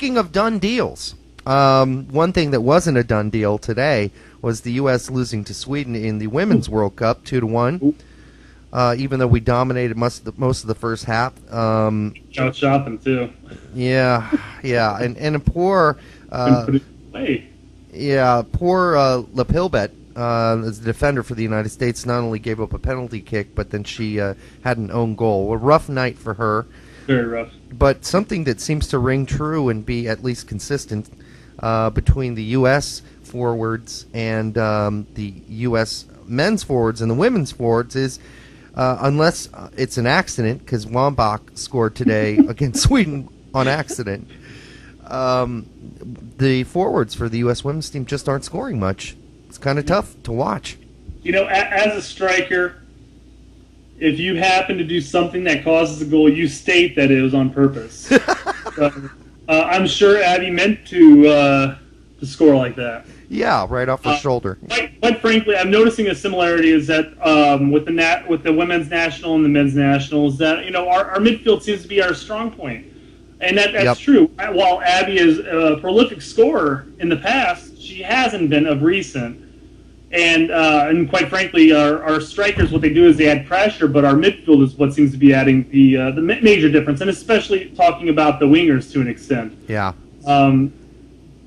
speaking of done deals, one thing that wasn't a done deal today was the U.S. losing to Sweden in the Women's World Cup 2-1. Even though we dominated most of the first half. Out shopping too. Yeah, and a poor. Poor Lepilbet, as the defender for the United States, not only gave up a penalty kick, but then she had an own goal. A rough night for her. Very rough. But something that seems to ring true and be at least consistent between the U.S. forwards and the U.S. men's forwards and the women's forwards is, unless it's an accident, because Wambach scored today against Sweden on accident, the forwards for the U.S. women's team just aren't scoring much. It's kind of tough to watch. You know, as a striker, if you happen to do something that causes a goal, you state that it was on purpose. So, I'm sure Abby meant to score like that. Yeah, right off the shoulder. Quite frankly, I'm noticing a similarity is that with the women's national and the men's national is that our midfield seems to be our strong point, and that's true. While Abby is a prolific scorer in the past, she hasn't been of recent. And quite frankly, our strikers, what they do is they add pressure, but our midfield is what seems to be adding the major difference, and especially talking about the wingers to an extent. Yeah.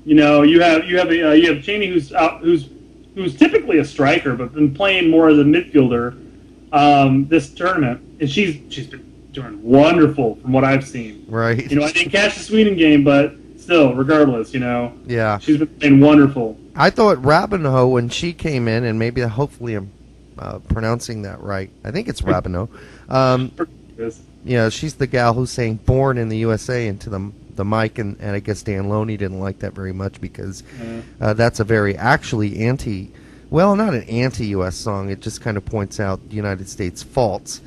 You have Cheney who's typically a striker, but been playing more as a midfielder this tournament, and she's been doing wonderful from what I've seen. Right. I didn't catch the Sweden game, but still, regardless, Yeah. she's been playing wonderful. I thought Rabineau, when she came in, and hopefully I'm pronouncing that right. I think it's Rabineau. She's the gal who's saying "born in the USA" into the mic, and I guess Dan Loney didn't like that very much because that's a very actually not an anti-U.S. song. It just kind of points out the United States' faults.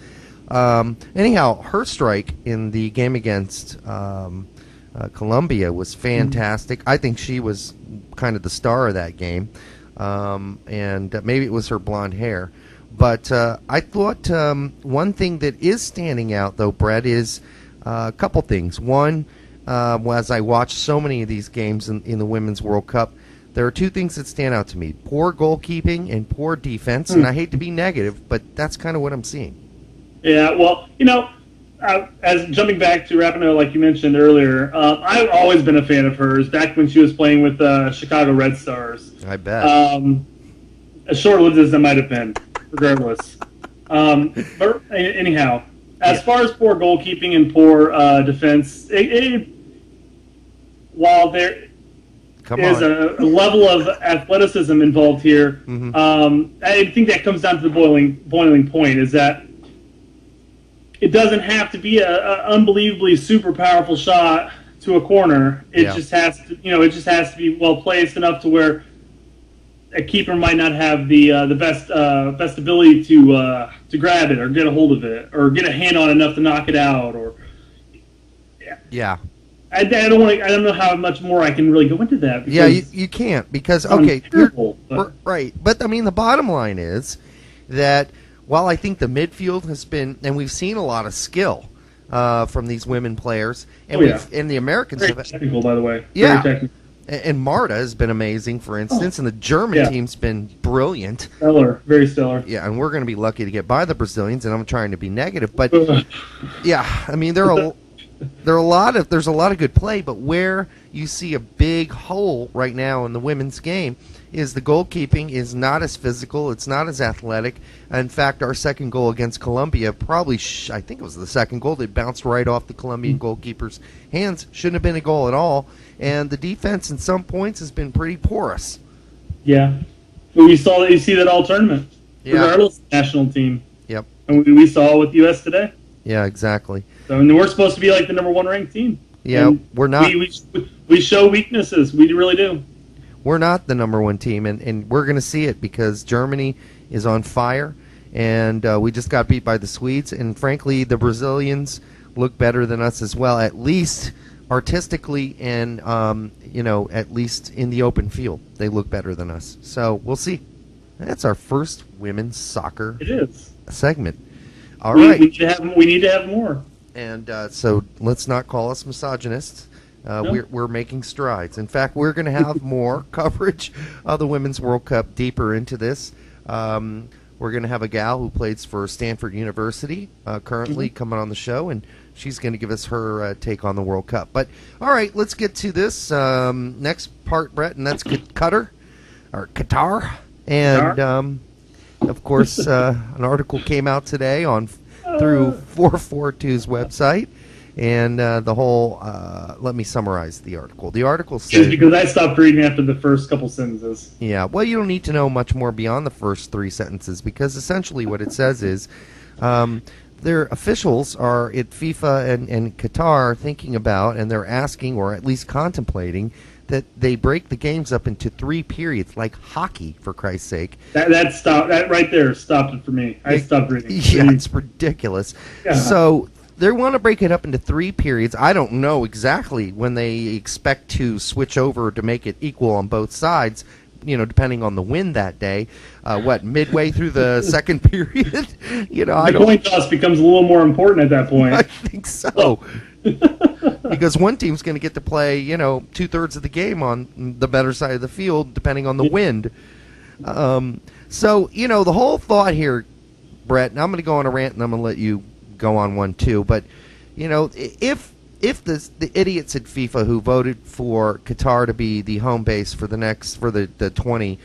Anyhow, her strike in the game against Colombia was fantastic. I think she was kind of the star of that game, and maybe it was her blonde hair. But I thought one thing that is standing out, though, Brett, is a couple things. One, as I watch so many of these games in the Women's World Cup, there are two things that stand out to me: poor goalkeeping and poor defense. And I hate to be negative, but that's kind of what I'm seeing. Yeah, well, as jumping back to Rapinoe, like you mentioned earlier, I've always been a fan of hers. Back when she was playing with Chicago Red Stars, I bet. As short-lived as it might have been, regardless. But anyhow, as far as poor goalkeeping and poor defense, while there is a level of athleticism involved here, I think that comes down to the boiling point: is that it doesn't have to be an unbelievably super powerful shot to a corner. It just has to, it just has to be well placed enough to where a keeper might not have the best ability to grab it or get a hold of it or get a hand on enough to knock it out. Or I don't know how much more I can really go into that. Yeah, you can't because right. But I mean, the bottom line is that while I think the midfield has been, and we've seen a lot of skill from these women players, and and the Americans very technical, by the way. Yeah, very technical. And Marta has been amazing, for instance, and the German team's been brilliant. Stellar, very stellar. Yeah, and we're going to be lucky to get by the Brazilians, and I'm trying to be negative, but I mean there's a lot of good play, but where you see a big hole right now in the women's game is the goalkeeping is not as physical, it's not as athletic. In fact, our second goal against Colombia, probably I think it was the second goal, they bounced right off the Colombian goalkeeper's hands. Shouldn't have been a goal at all. And the defense in some points has been pretty porous. Yeah. You see that all tournament, regardless of the national team. Yep. And we saw with the U.S. today. Yeah, exactly. So, and we're supposed to be like the number one ranked team. Yeah, and we're not. We show weaknesses. We really do. We're not the number one team, and we're going to see it because Germany is on fire, and we just got beat by the Swedes. And frankly, the Brazilians look better than us as well, at least artistically and, at least in the open field. They look better than us. So we'll see. That's our first women's soccer segment. All right. We need to have more. And so let's not call us misogynists. We're making strides. In fact, we're going to have more coverage of the Women's World Cup deeper into this. We're going to have a gal who plays for Stanford University currently coming on the show, and she's going to give us her take on the World Cup. But, all right, let's get to this next part, Brett, and that's Qatar. And, of course, an article came out today through 442's website. And the whole, let me summarize the article. The article says... Because I stopped reading after the first couple sentences. Yeah, well, you don't need to know much more beyond the first 3 sentences, because essentially what it says is their officials are at FIFA and Qatar thinking about, and they're asking, or at least contemplating, that they break the games up into 3 periods, like hockey, for Christ's sake. That right there stopped it for me. I stopped reading. Yeah, it's ridiculous. Yeah. So... they want to break it up into 3 periods. I don't know exactly when they expect to switch over to make it equal on both sides, depending on the wind that day. Midway through the second period? The coin toss becomes a little more important at that point. I think so. Because one team's going to get to play, 2/3 of the game on the better side of the field, depending on the wind. So, the whole thought here, Brett, and I'm going to go on a rant and I'm going to let you go on one too, but if the idiots at FIFA who voted for Qatar to be the home base for the 20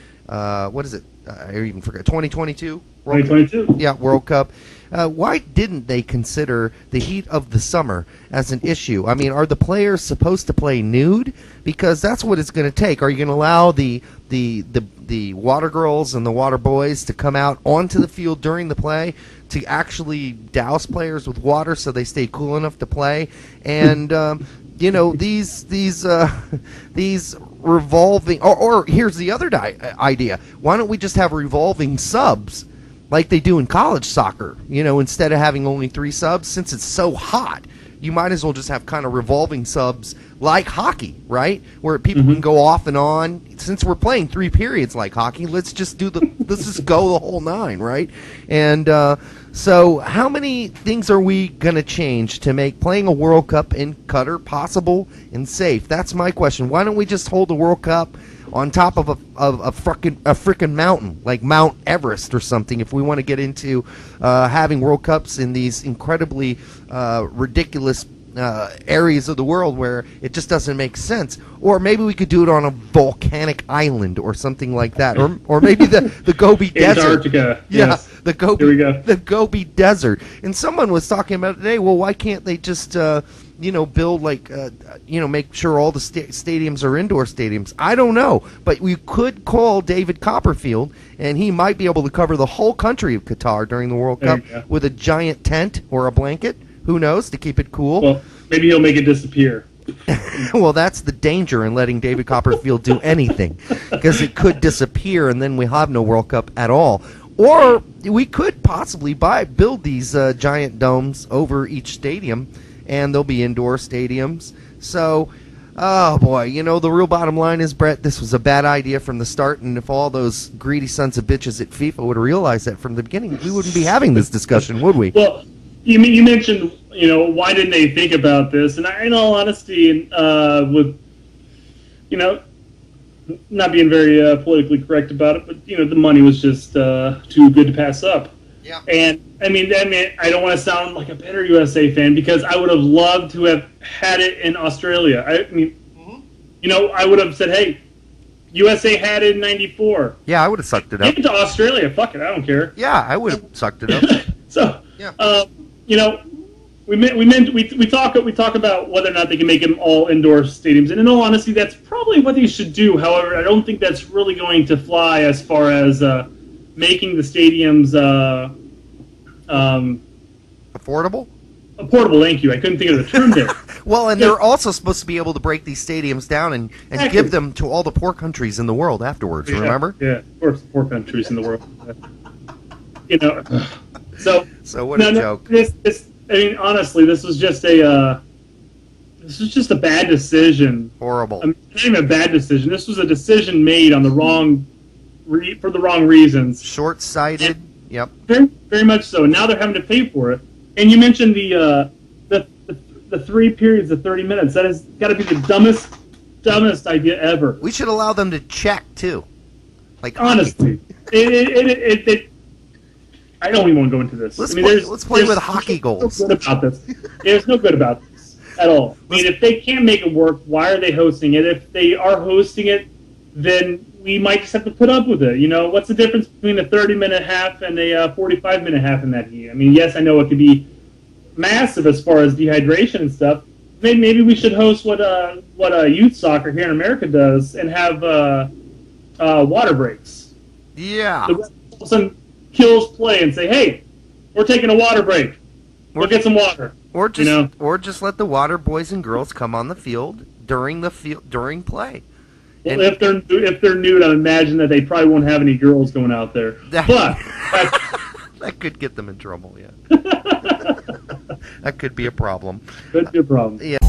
what is it? I even forgot. 2022. 2022. Yeah, World Cup. Why didn't they consider the heat of the summer as an issue? I mean, are the players supposed to play nude? Because that's what it's going to take. Are you going to allow the water girls and the water boys to come out onto the field during the play to actually douse players with water so they stay cool enough to play? And these revolving or here's the other idea. Why don't we just have revolving subs like they do in college soccer? Instead of having only 3 subs, since it's so hot, you might as well just have kind of revolving subs like hockey, right? Where people can go off and on. Since we're playing 3 periods like hockey, let's just go the whole 9, right? And so how many things are we going to change to make playing a World Cup in Qatar possible and safe? That's my question. Why don't we just hold the World Cup on top of a frickin' mountain, like Mount Everest or something, if we want to get into having World Cups in these incredibly ridiculous areas of the world where it just doesn't make sense? Or maybe we could do it on a volcanic island or something like that, or maybe the Gobi Desert. Antarctica. Yeah, yes. the Gobi Desert. And someone was talking about today, well, why can't they just build make sure all the stadiums are indoor stadiums? I don't know, but we could call David Copperfield, and he might be able to cover the whole country of Qatar during the World Cup with a giant tent or a blanket. Who knows, to keep it cool? Well, maybe he'll make it disappear. Well, that's the danger in letting David Copperfield do anything, because it could disappear, and then we have no World Cup at all. Or we could possibly build these giant domes over each stadium, and they'll be indoor stadiums. So, oh boy, the real bottom line is, Brett, this was a bad idea from the start, and if all those greedy sons of bitches at FIFA would have realized that from the beginning, we wouldn't be having this discussion, would we? Well, you mentioned, why didn't they think about this? And in all honesty, with, not being very politically correct about it, but, the money was just too good to pass up. Yeah. And, I don't want to sound like a bitter USA fan, because I would have loved to have had it in Australia. I would have said, hey, USA had it in 94. Yeah, I would have sucked it up. Give it to Australia. Fuck it, I don't care. Yeah, I would have sucked it up. So, yeah. We talk about whether or not they can make them all indoor stadiums, and in all honesty, that's probably what they should do. However, I don't think that's really going to fly as far as making the stadiums affordable. Portable, thank you. I couldn't think of the term there. Well, and they're also supposed to be able to break these stadiums down and give them to all the poor countries in the world afterwards. Yeah, remember? Yeah, of course, poor countries in the world. So what a joke. Honestly, this was just a bad decision. Horrible. Not even a bad decision. This was a decision made on the wrong for the wrong reasons. Short-sighted. Yep. Very, very much so. Now they're having to pay for it. And you mentioned the the 3 periods of 30 minutes. That has got to be the dumbest idea ever. We should allow them to check too. Like honestly, I don't even want to go into this. Let's play with hockey goals. No good about this. There's no good about this at all. I mean, if they can't make it work, why are they hosting it? If they are hosting it, then we might just have to put up with it. You know, what's the difference between a 30-minute half and a 45-minute half in that heat? I mean, yes, I know it could be massive as far as dehydration and stuff. Maybe we should host what youth soccer here in America does and have water breaks. Yeah. The ref all of a sudden kills play and say, "Hey, we're taking a water break. We'll get some water." Or just let the water boys and girls come on the field during play. Well, if they're nude, I imagine that they probably won't have any girls going out there. But that could get them in trouble. Yeah. That could be a problem. Could be a problem. Yeah.